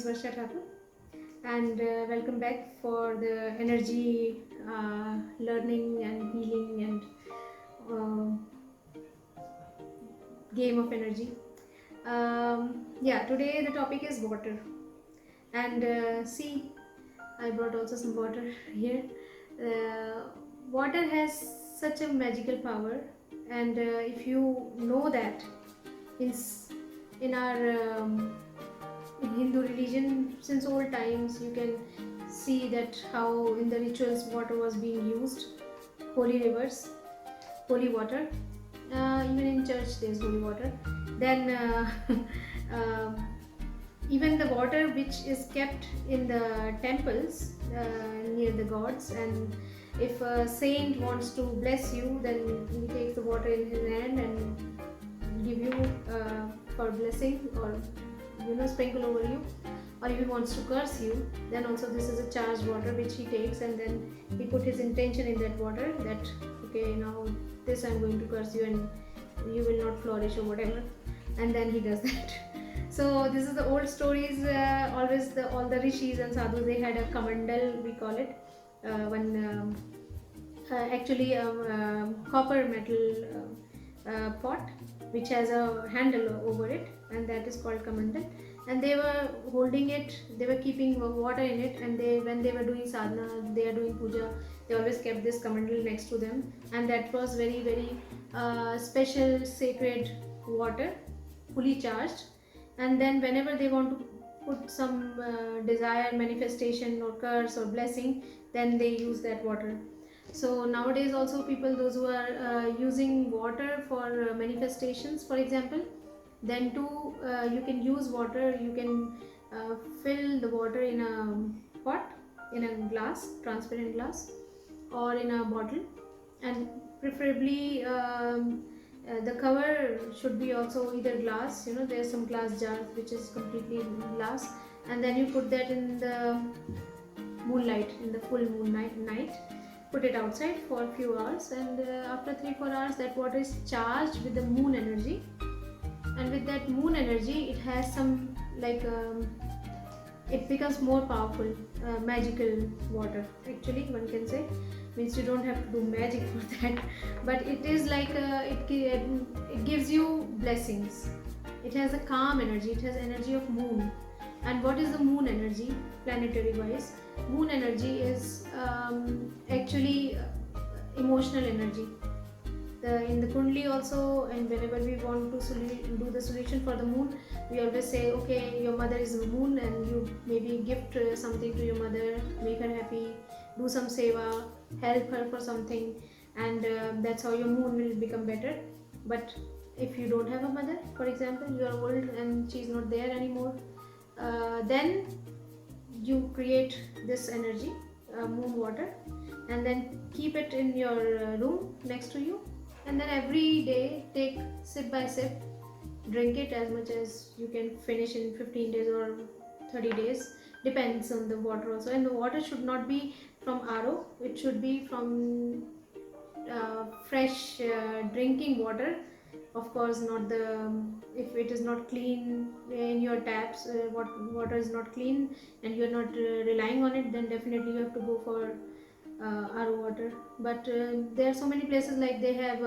Varsha Thakur, and welcome back for the energy learning and healing and game of energy. Today the topic is water, and see, I brought also some water here. Water has such a magical power, and if you know that in in our in Hindu religion, since old times, you can see that how in the rituals water was being used, holy rivers, holy water. Even in church, there's holy water. Then, um even the water which is kept in the temples near the gods, and if a saint wants to bless you, then he takes the water in his hand and give you for blessing, or sprinkle over you. Or if he wants to curse you, then also this is a charged water which he takes, and then he put his intention in that water, that okay, now this I'm going to curse you and you will not flourish or whatever, and then he does that. So this is the old stories. Always all the rishis and sadhus, they had a kamandal, we call it, one actually a copper metal pot which has a handle over it, and that is called kamandal. And they were holding it, they were keeping water in it, and when they were doing sadhana, they are doing puja, they always kept this kamandal next to them, and that was very very special sacred water, fully charged. And then whenever they want to put some desire, manifestation or curse or blessing, then they use that water. So nowadays also people, those who are using water for manifestations, for example, then too you can use water, you can fill the water in a pot, in a glass, transparent glass, or in a bottle, and preferably the cover should be also either glass. There's some glass jars which is completely glass, and then you put that in the moonlight, in the full moon night, put it outside for a few hours, and after 3-4 hours that water is charged with the moon energy. And with that moon energy, it has some it becomes more powerful, magical water, actually, one can say. Means you don't have to do magic for that, but it is like it gives you blessings. It has a calm energy, it has energy of moon. And what is the moon energy, planetary wise? Moon energy is actually emotional energy. In the Kundli also, and whenever we want to do the solution for the moon, we always say, okay, your mother is the moon, and you maybe gift something to your mother, make her happy, do some seva, help her for something, and that's how your moon will become better. But if you don't have a mother, for example, you are old and she's not there anymore, then you create this energy, moon water, and then keep it in your room next to you, and then every day take sip by sip, drink it as much as you can finish in 15 days or 30 days, depends on the water also. And the water should not be from RO, it should be from fresh drinking water. Of course, not the if it is not clean in your taps, water is not clean and you are not relying on it, then definitely you have to go for RO water. But there are so many places like they have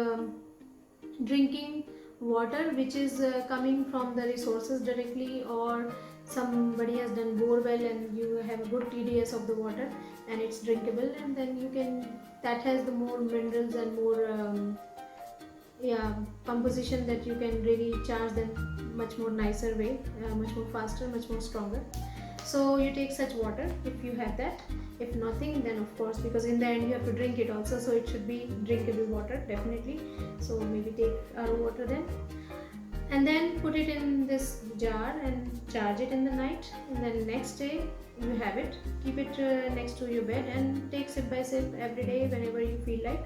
drinking water which is coming from the resources directly, or somebody has done bore well and you have a good TDS of the water and it's drinkable, and then you can, that has the more minerals and more composition, that you can really charge them much more nicer way, much more faster, much more stronger. So you take such water if you have that. If nothing, then of course, because in the end you have to drink it also, so it should be drinkable water definitely. So maybe take RO water then, and then put it in this jar and charge it in the night, and then next day you have it, keep it next to your bed, and take sip by sip every day whenever you feel like,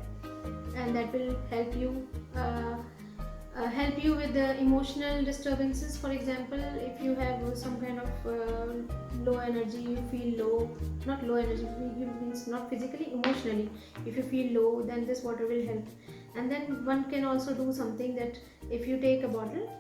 and that will help you with the emotional disturbances. For example, if you have some kind of low energy, you feel low, not low energy, means not physically, emotionally, if you feel low, then this water will help. And then one can also do something, that if you take a bottle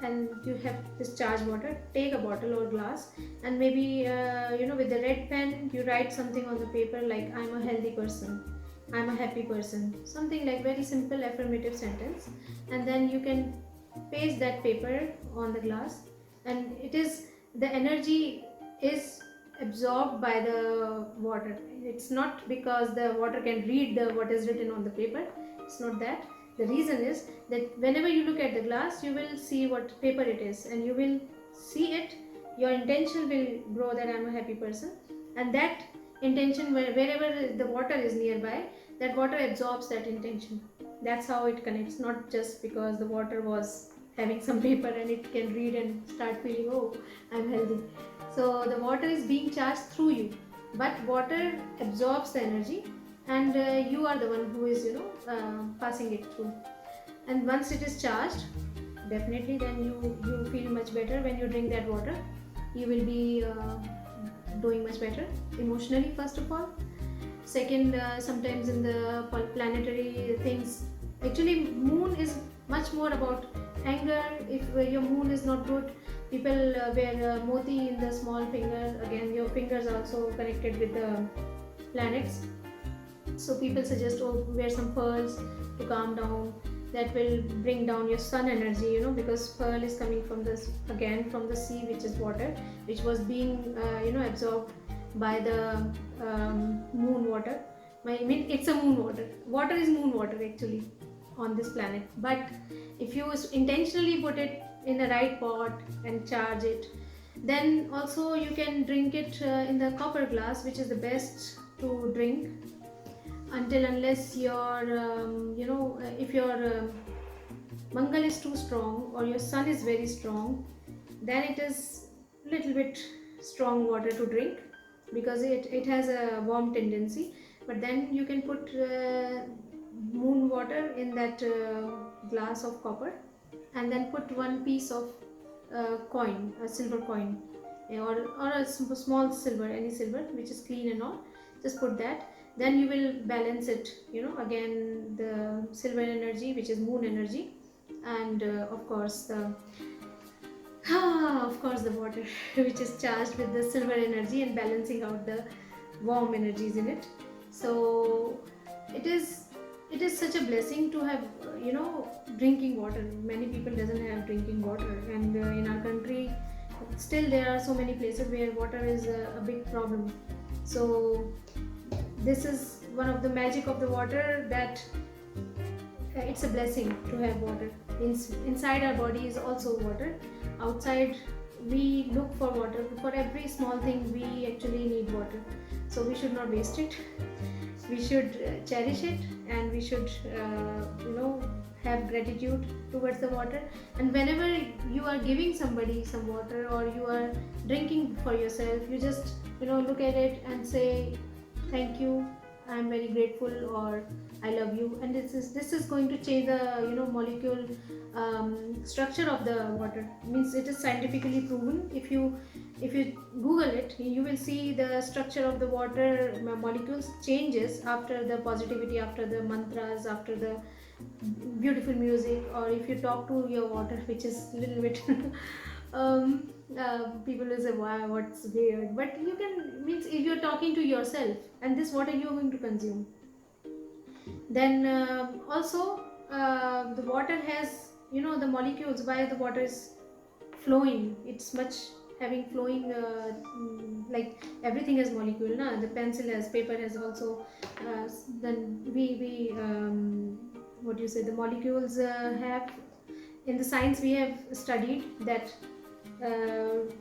and you have this charged water, take a bottle or glass, and maybe with the red pen you write something on the paper like I'm a healthy person, I'm a happy person, something like very simple affirmative sentence, and then you can paste that paper on the glass, and it is the energy is absorbed by the water. It's not because the water can read the what is written on the paper. It's not that. The reason is that whenever you look at the glass, you will see what paper it is, and you will see it. Your intention will grow that I'm a happy person, and that intention, wherever the water is nearby, that water absorbs that intention. That's how it connects, not just because the water was having some paper and it can read and start feeling, oh, I'm healthy. So the water is being charged through you, but water absorbs the energy, and you are the one who is passing it through. And once it is charged, definitely then you feel much better when you drink that water. You will be doing much better emotionally, first of all. Second, sometimes in the planetary things, actually moon is much more about anger. If your moon is not good, people wear moti in the small finger. Again, your fingers are also connected with the planets, so people suggest, oh, wear some pearls to calm down. That will bring down your sun energy, because pearl is coming from this, again from the sea, which is water, which was being absorbed by the moon water. I mean, it's a moon water. Water is moon water actually on this planet. But if you intentionally put it in the right pot and charge it, then also you can drink it in the copper glass, which is the best to drink, until unless your if your Mangal is too strong or your sun is very strong, then it is little bit strong water to drink, because it has a warm tendency. But then you can put moon water in that glass of copper, and then put one piece of coin, a silver coin, or a small silver, any silver which is clean and all. Just put that, then you will balance it, again the silver energy, which is moon energy, and of course the water which is charged with the silver energy and balancing out the warm energies in it. So it is such a blessing to have drinking water. Many people doesn't have drinking water, and in our country still there are so many places where water is a big problem. So this is one of the magic of the water, that it's a blessing to have water. Inside our body is also water. Outside we look for water. For every small thing we actually need water. So we should not waste it. We should cherish it, and we should have gratitude towards the water. And whenever you are giving somebody some water, or you are drinking for yourself, you just look at it and say, thank you, I am very grateful, or I love you. And this is going to change the molecule structure of the water. Means it is scientifically proven. If you Google it, you will see the structure of the water molecules changes after the positivity, after the mantras, after the beautiful music, or if you talk to your water, which is a little bit people will say, wow, what's weird, but you can, means if you're talking to yourself, and this water you are going to consume, then also the water has the molecules, why the water is flowing, it's much having flowing, like everything has molecule, na? The pencil has, paper has also, then we what do you say, the molecules have, in the science we have studied that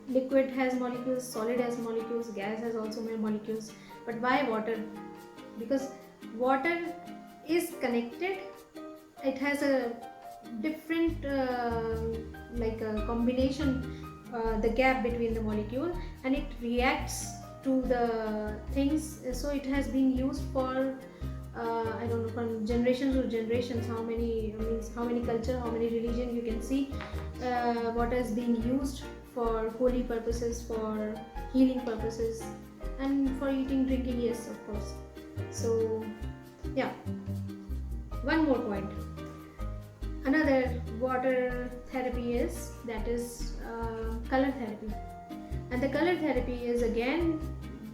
liquid has molecules, solid has molecules, gas has also molecules. But why water? Because water is connected, it has a different like a combination, the gap between the molecule, and it reacts to the things. So it has been used for I don't know, from generations to generations, how many culture, how many religion you can see water is being used for holy purposes, for healing purposes, and for eating, drinking, yes, of course. So yeah, one more point, another water therapy is, that is color therapy. And the color therapy is again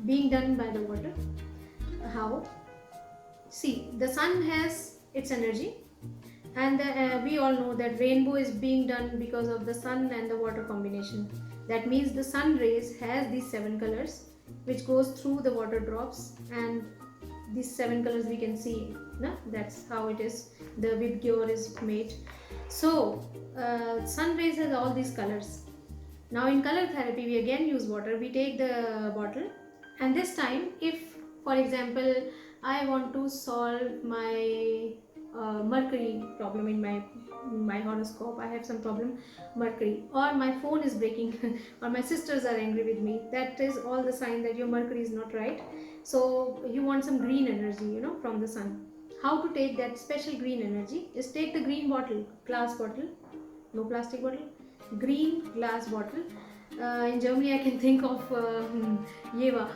being done by the water. How? See, the sun has its energy, and we all know that rainbow is being done because of the sun and the water combination. That means the sun rays has these 7 colors which goes through the water drops, and these 7 colors we can see. No? That's how it is. The Vibgyor is made. So sun rays has all these colors. Now in color therapy we again use water. We take the bottle, and this time if, for example, I want to solve my mercury problem in my horoscope. I have some problem, mercury, or my phone is breaking or my sisters are angry with me. That is all the sign that your mercury is not right. So you want some green energy, from the sun. How to take that special green energy is take the green bottle, glass bottle, no plastic bottle, green glass bottle. In Germany I can think of Jever.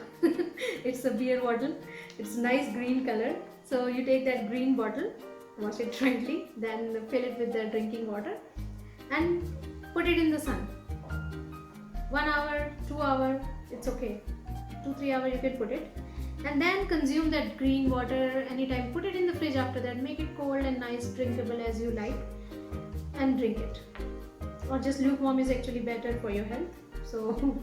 It's a beer bottle. It's nice green color. So you take that green bottle, wash it rightly, then fill it with the drinking water and put it in the sun. 1 hour, 2 hour, it's okay. 2-3 hours you can put it, and then consume that green water anytime. Put it in the fridge after that, make it cold and nice, drinkable as you like, and drink it. Or just lukewarm is actually better for your health. So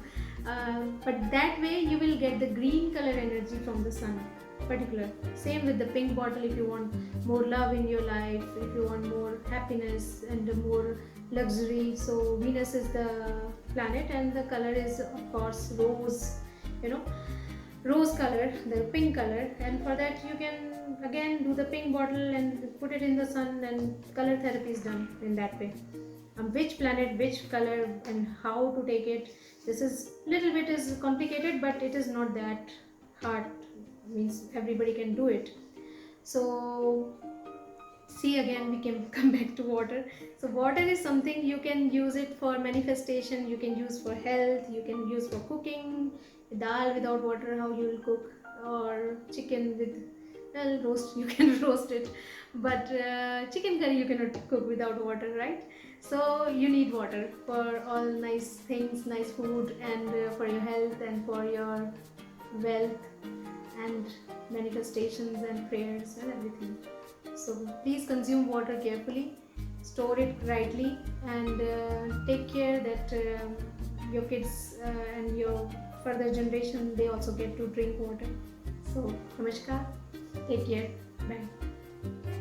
but that way you will get the green color energy from the sun particular. Same with the pink bottle. If you want more love in your life, if you want more happiness and more luxury, so Venus is the planet and the color is of course rose, rose color, the pink color. And for that you can again do the pink bottle and put it in the sun, and color therapy is done in that way. Which planet, which color, and how to take it, this is little bit is complicated, but it is not that hard. Means everybody can do it. So see, again we can come back to water. So water is something you can use it for manifestation, you can use for health, you can use for cooking. Dal without water, how you will cook? Or chicken with, well, roast, you can roast it, but chicken curry you cannot cook without water, right? So you need water for all nice things, nice food, and for your health and for your wealth and manifestations and prayers and everything. So please consume water carefully, store it rightly, and take care that your kids and your further generation, they also get to drink water. So namaskar, take care, bye.